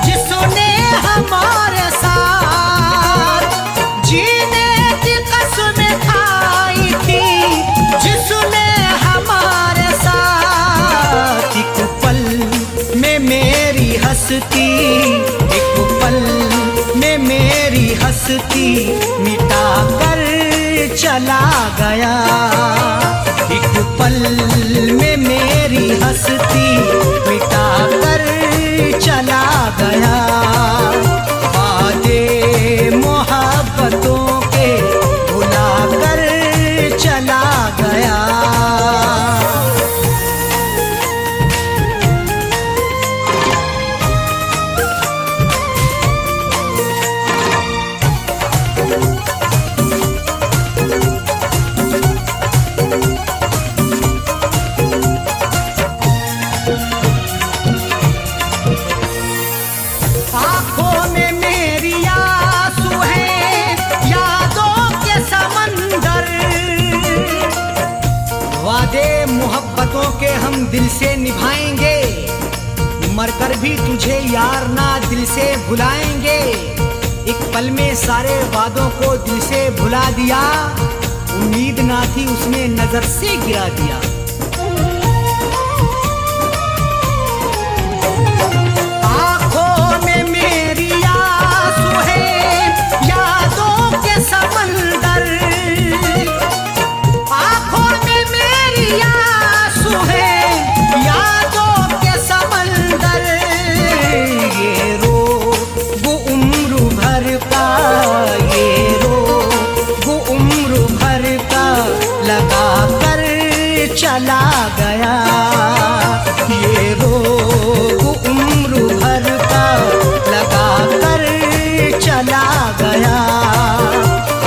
जिसने हमारे साथ, जीने की कसमें खाई थी जिसने हमारे साथ, एक पल में मेरी हंसती, एक पल में मेरी हंसती मिटा कर चला गया, एक पल में मेरी हंसती मिटा कर चला गया, वादे मोहब्बतों के भुला कर चला गया। तुझसे निभाएंगे, मरकर भी तुझे यार ना दिल से भुलाएंगे। एक पल में सारे वादों को दिल से भुला दिया, उम्मीद ना थी उसने नजर से गिरा दिया। आंखों में मेरी आंसू है यादों के समंदर, आंखों में मेरी आंसू है यादों के समंदर। ये रोग उम्र भर का, ये रोग उम्र भर का लगा कर चला गया। ये रोग उम्र भर का लगा कर चला गया।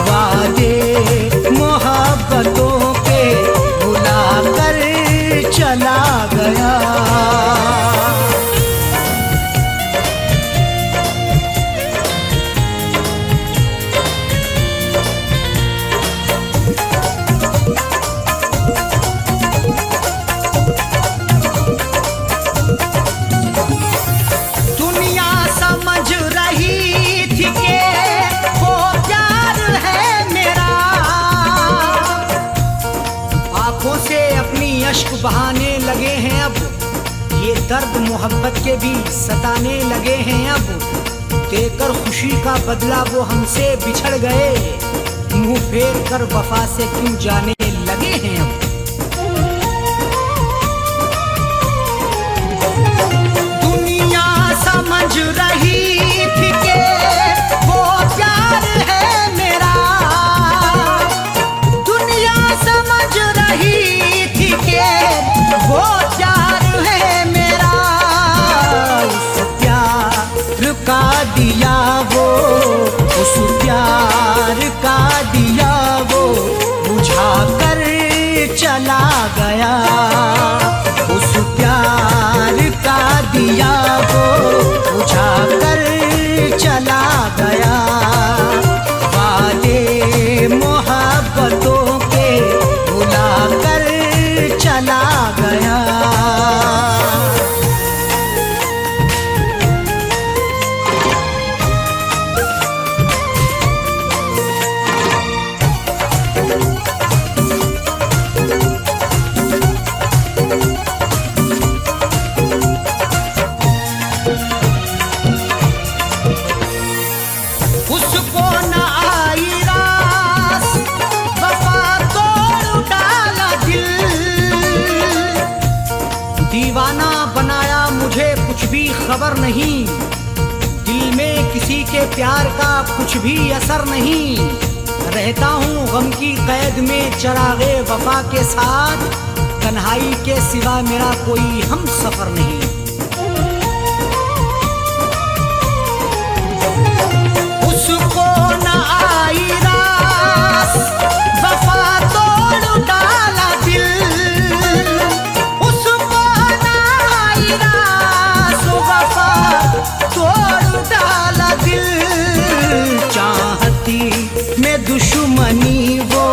वादे मोहब्बतों के भुला कर चला गया। दुनिया समझ रही थी कि वो प्यार है मेरा, आंखों से अपनी अश्क बहाने लगे हैं अब। ये दर्द मोहब्बत के भी सताने लगे हैं अब। देकर खुशी का बदला वो हमसे बिछड़ गए, मुंह फेर कर वफा से क्यों जाने लगे हैं अब। दुनिया समझ रही थी कि वो प्यार है मेरा, दुनिया समझ रही थी कि वो प्यार है मेरा। उस प्यार का दिया वो, उस प्यार का दिया वो बुझा कर चला गया। उस प्यार का दिया वो बुझा कर चला गया। वादे मोहब्बतों के भुला कर चला गया। उसको न आई रास, वफा तोड़ डाला दिल। दीवाना बनाया मुझे कुछ भी खबर नहीं, दिल में किसी के प्यार का कुछ भी असर नहीं। रहता हूँ गम की कैद में चरागे वफा के साथ, तन्हाई के सिवा मेरा कोई हम सफर नहीं। उसको न आई रास, वफा तोड़ डाला दिल। उसको न आई रास, वफा तोड़ डाला दिल। चाहती में दुश्मनी वो,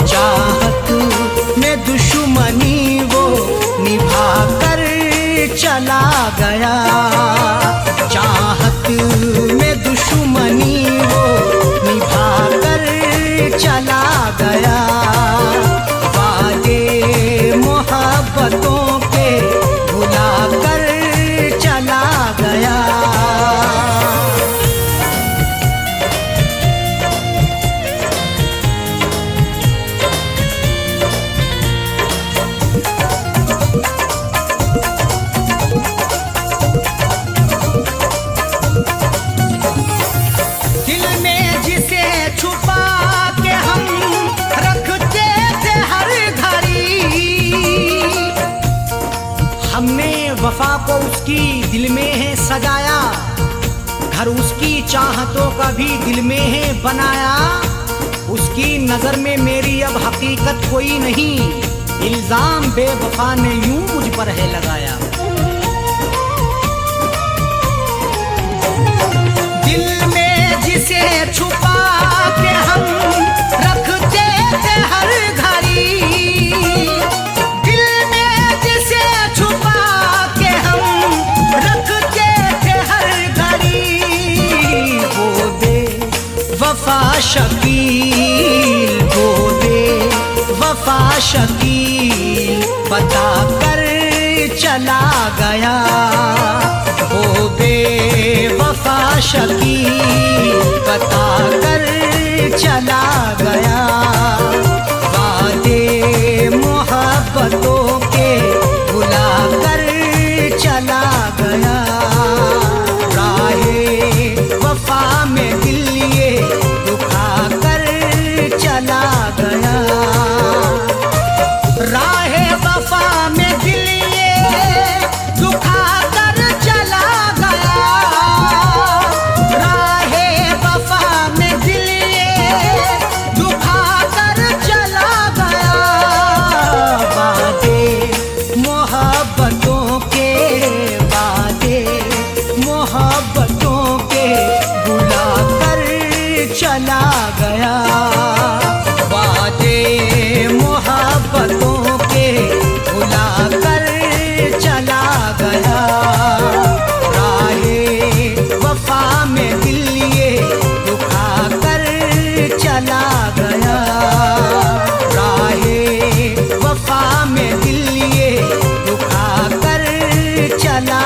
चाहत में दुश्मनी वो निभा कर चला गया। चाहत में दुश्मनी वो निभा कर चला गया। वादे मोहब्बतों के भुला कर चला गया। दिल में जिसे छुपा के हम रखते थे हर घड़ी, हमने वफा को उसकी दिल में है सजाया। घर उसकी चाहतों का भी दिल में है बनाया। उसकी नजर में मेरी अब हकीकत कोई नहीं, इल्जाम बेवफा ने यूं मुझ पर है लगाया। दिल में जिसे छुपा के हम रखते थे हर घड़ी, दिल में जिसे छुपा शकील, वो बेवफा शकील बता कर चला गया। वो बेवफा शकील बता कर चला गया। वादे मोहब्बतों के भुला कर चला गया। राहे वफा में दिल ये दुखा कर चला गया। राहे वफा में दिल ये दुखा कर चला गया। राहे वफा में दिल ये दुखा कर चला गया। वादे मोहब्बतों के, वादे मोहब्बतों के भुला कर चला गया। वादे मोहब्बतों के भुला कर चला गया। राहे वफा में दिल ये दुखा कर चला गया। राहे वफा में दिल ये दुखा कर चला